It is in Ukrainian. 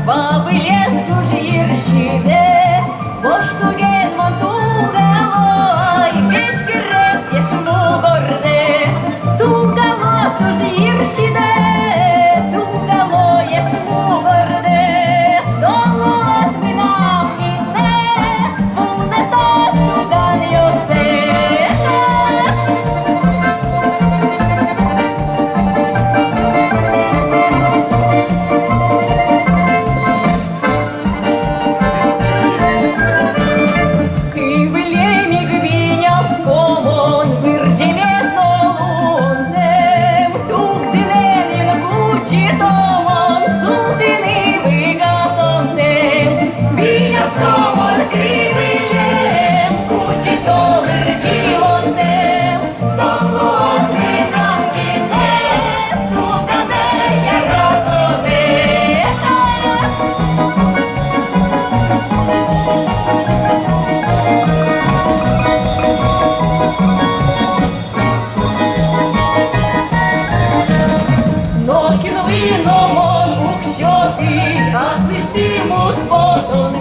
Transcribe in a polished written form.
Бабы лес чужирщине, боштуген монтугало, и пешки раз ешму горде. Тугало чужирщине, тугало ешму горде. Долу от минам мине, буде тот туган йосе. Кинули номон, якщо ти, а свистимо спотон.